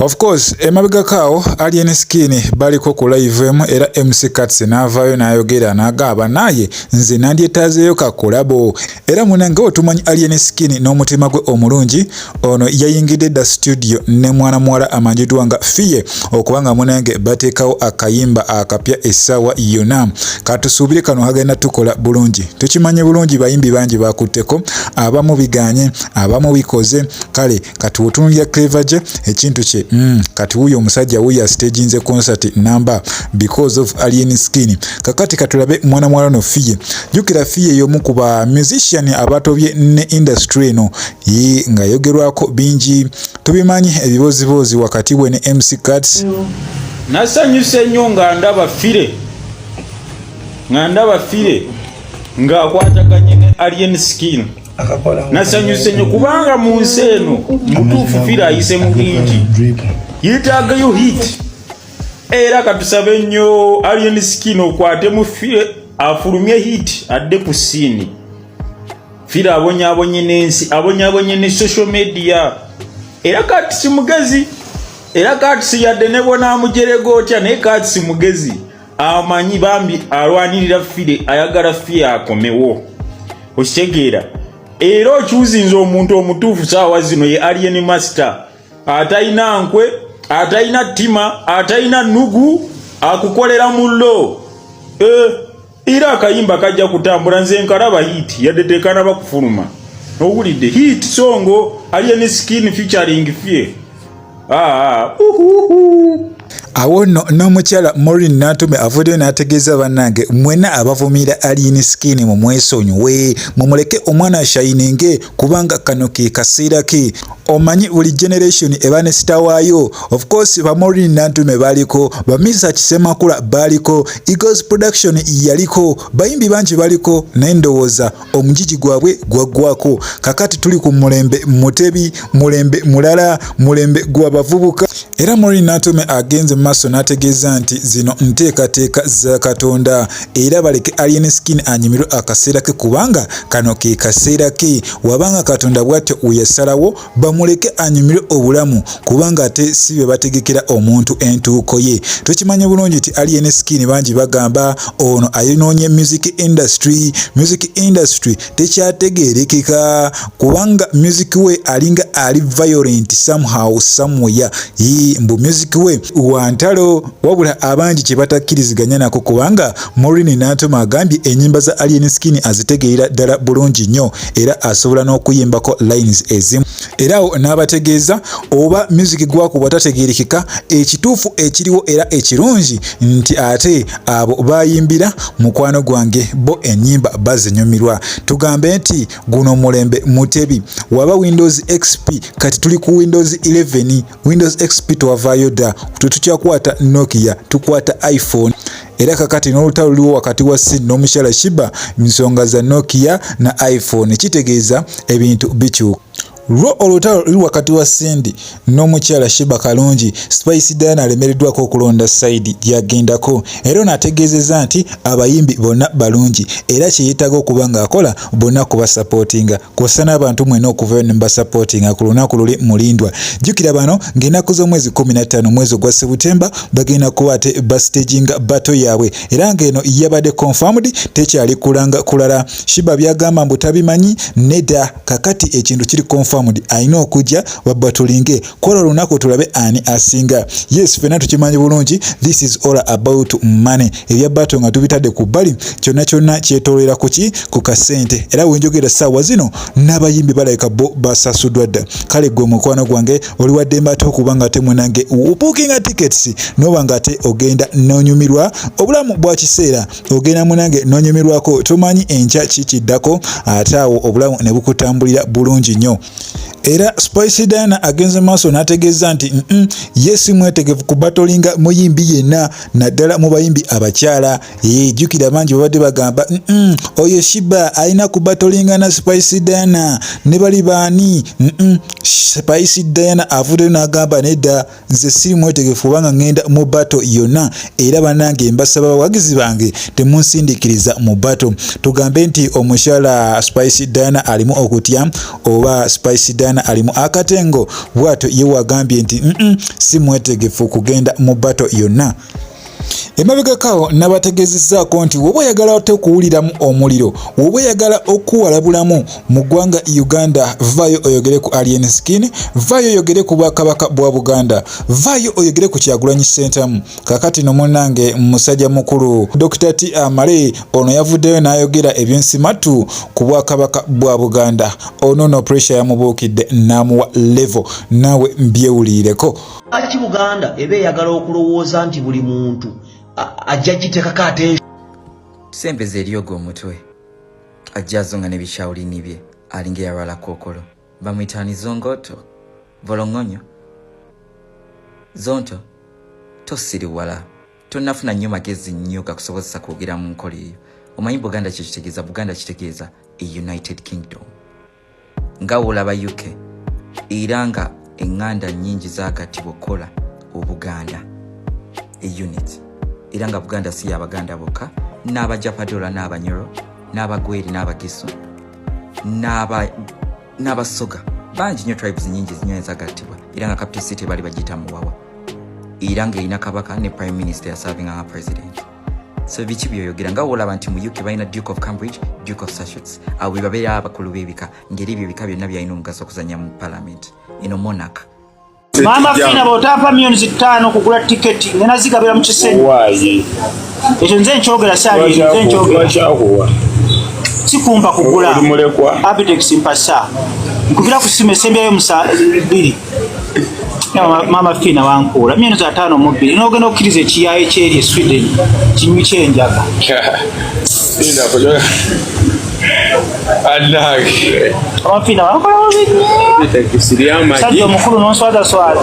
Of course, emabega kao Alien Skin baliko ku live era MC Cuts n'avaayo n'ayogera n'agamba naye nze nandyetaazeeyo kakolabo era munange otumanyi Alien Skin n'omutima gwe omulungi ono yayingidde da studio ne mwana muwala amanjidwa nga Fiye okubanga munange bateekawo akayimba akapya essaawa yonna katusuubire kano hagenda tukola bulungi tukimanye bulungi bayimbi bangi bakutteko abamu biganye abamu bikoze kale katuutunulya Clever je ekintu kye kati huyo omusajja huyo stage nze concert number because of Alien Skin kakati katulabe mwana mwala no Fiye jukira Fiye yomu kuba musician abatobye ne industry no yi nga yogerwako bingi tubimanyi ebibozibozi wakati we ne MC Cuts nasanyuse nnyo nga ndaba Fire nga akwataganye ne Alien Skin nasanyuse nnyo kubanga mu nsi eno mutuufu Fire ayise mu bingi yetaagayo hit era katusabe nnyo Alien Skin okwate mu Fire afulumye hit adde ku scene Fire abonyaabonye n'ensi abonyaabonye ne social media era kati si mugezi era kati si yadde ne bona amujerego otya naye kati si mugezi amanyi bambi alwanirira Fire ayagala Fire akomewo okitegeera era okyuzinze omuntu omutuufu saawa zino ye Alien Master atayina nkwe atayina ttima atayina nugu akukolera mullo era akayimba kajja kutambula nze nkalaba hit yadde tekana bakufuluma owulidde hit songo Alien Skin featuring Fire awo n'omukyala Maureen Natume avuddeyo n'ategeeza bannange mwena abavumira Alien Skin mu mwesonyiwe mumuleke omwana ashayininge kubanga kano ke kaseera ke omanyi buli generation eba ne star waayo of course ba Maureen Natume baliko ba Misa Kisemakula baliko Eagles Production yaliko bayimbi bangi baliko naye ndowooza omujiji gwabwe gwaggwako kakati tuli ku mulembe mutebi mulembe mulala mulembe gw'abavubuka era Maureen Natume agenze maso n'ategeeza nti zino nteekateeka za Katonda era baleke Alien Skin anyimirwe akaseera ke kubanga kano ke kaseera ke wabanga Katonda bw'atyo uyasalawo bamuleke anyimirwe obulamu kubanga ate si be bategekera omuntu entuuko ye tukimanye bulungi nti Alien Skin bangi bagamba ono ayinoonye music industry tekyategeerekeka kubanga music we alinga ali violent somehow somewhere mbu music we wantalo wabula abangi kye batakkiriziganya nako kubanga Maureen Natume agambye ennyimba za Alien Skin azitegeera ddala bulungi nnyo era asobola n'okuyimbako lines ezimu era n'abategeeza oba music gwako bwatategeerekeka ekituufu ekiriwo era ekirungi nti ate abo bayimbira mukwano gwange bo ennyimba bazinyumirwa tugambe nti guno mulembe mutebi waba Windows XP kati tuli ku Windows 11 Windows XP twavaayo dda tukyakwata Nokia tukwata iPhone era kakati n'olutalo luliwo wakati wa Sid n'omukyala Shiba nsonga za Nokia na iPhone kitegeeza ebintu bikyuka lwo olutalo luli wakati wa Cindy n'omukyala Shiba Kalungi Spice Diana alemereddwako okulonda side yagendako era n'ategeezezza nti abayimbi bonna balungi era kyeyetaaga okuba ng'akola bonna kuba supportinga kw'ossa n'abantu mwena okuvayo ne mbasupportinga ku lunaku luli mulindwa jjukira bano ng'ennaku z'omwezi 15 mwezi ogwa Septemba bagenda kuba ate bastaginga battle yaabwe era ng'eno yabadde confirmed tekyali kulala Shiba byagamba mbu tabimanyi nedda kakati ekintu kiri confirmed ayina okujja babatulinge kola lunaku tulabe ani asinga yes fena tukimanyi bulungi this is all about money ebya bato nga tubitadde ku bbali kyonna kyetolera kuki ku kasente era wenjogera saawa zino n'abayimbi balayika bo basasuddwa dda kale gwe mukwano gwange oli wadde mbaate okubanga ate mwenange bookinga tickets nobanga ate ogenda n'onyumirwa obulamu bwa kiseera ogenda mwenange n'onyumirwako tumanyi enkya kikiddako ate awo obulamu ne bukutambulira bulungi nnyo era Spice Diana agenze maaso n'ategeeza nti yes mwetegevu ku batolinga muyimbi yenna naddala mu bayimbi abakyala jjukira bangi babadde bagamba oyo Shiba alina ku batolinga na Spice Diana ne bali baani Spice Diana avuddeyo n'agamba nedda nze siri mwetegefu kubanga ngenda mu bato yonna era bannange mbasaba bawagizi bange temunsindiikiriza mu bato tugambe nti omukyala Spice Diana alimu okutya oba Spice Vice Dana alimu akatengo bwato ye wagambye nti si mwetegefu kugenda mu bato yonna. Emabegakawo nabategezezzaako nti woba oyagala okuwuliramu omuliro, woba oyagala okuwalabulamu mu ggwanga Uganda, vaayo oyogere ku Alien Skin, vaayo oyogere ku Bwakabaka bwa Buganda, vaayo oyogere ku Kyagulanyi Ssentamu. Kakati no munnange musajja mukulu Dr. T. Amale ono yavuddeyo n'ayogera eby'ensimatu ku Bwakabaka bwa Buganda. Ono no pressure yamubuukidde n'amuwa level, naawe mbyewulireko. Aki Buganda ebe eyagala okulowooza nti buli muntu ajja giteekako attention. Sempeze eryogo omutwe ajja azonga n'ebikyawulini bye alinga eyalwala kookolo bamuyitaani zongoto volongonyo zonto tosiriwala tonnafuna nnyo magezi nnyo gakusobozesa kwogera mu nkola eyo. Omanyi Buganda kye kitegeeza? Buganda kitegeeza United Kingdom nga wolaba UK era nga enganda nnyingi zaagattibwa okukola Obuganda unit era nga Buganda si y'Abaganda bokka, n'Abajapadola n'Abanyoro n'Abagweri n'Abagisu n'Abasoga bangi nnyo, tribes nnyingi nnyo ezagattibwa era nga capital city bali bagiyita Muwawa era ng'erina kabaka ne prime minister yaservinga nga president. So biki byoyogera nga wolaba nti mu UK balina Duke of Cambridge, Duke of Sussex, abo be babeera abakulu b'ebika ngeri ebyo ebika byonna byalina omugaso okuzannya mu parliament eno monarch. Mama fina botampa milioni 5 kugula tiketi nena zigabira mu kisenyi. Wayi. Ekyo nze nkyogera sali nze nkyogera. Sikumpa kugula. Abitex mpasa. Nkubira kusima esembya yo musa 2. Mama fina wankula milioni 5 mu 2. Nogenda okiriza ekiyaye kyeri Sweden. Kinyu kyenjaga. Ina kojoga. Anage. Amafina wankula obinye. Bitakisiriya maji. Sajja omukulu n'onswada swada.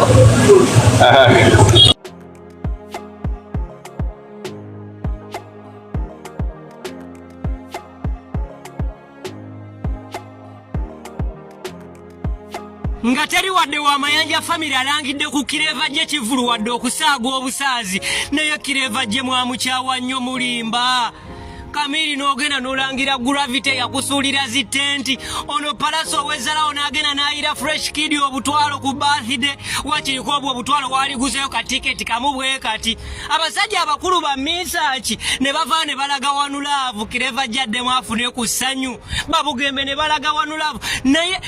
nga teri wadde wa mayanja family alangidde ku kireva gye kivulu wadde okusaaga obusaazi naye kireva gye mwamukyawa nnyo mulimba. Kamiri n'ogenda n'olangira gravity yakusuulira zitenti ono palaso owezalawo n'agenda n'ayira fresh kid obutwalo ku birthday wakiriko obwo obutwalo waliguzeyo katiketi kamu bwe kati. Abasajja abakulu ba misaki ne bava ne balaga wanulaavu kireva gyaddemu afune ku ssanyu babugembe ne balaga wanulaavu naye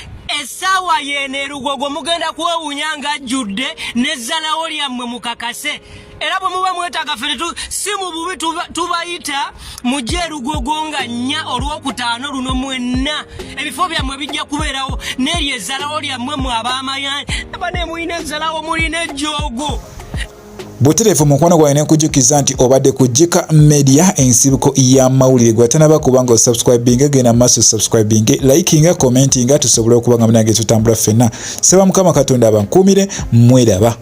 esawa yene Lugogo mugenda kwewunya nga ajjudde n'ezzalawo lyammwe mukakase. Era bwe muba mwetaaga ffe si mu bubi tubayita mujje Lugogo nga 4 olw'okutaano luno mwenna ebifo byammwe bijja kubeerawo n'eryo ezzalawo lyammwe mwe ab'amayanyi aba ne mulina ezzalawo mulina ejjoogo. Buterefu mukwano gwawe nekujjukiza nti obadde kujjika media ensibuko y'amawulire gwatanaba kubanga osubscribinga genda maaso subscribinga likinga commentinga tusobole okuba nga munange tutambula ffenna. Saba Mukama Katonda abankuumire mweraba.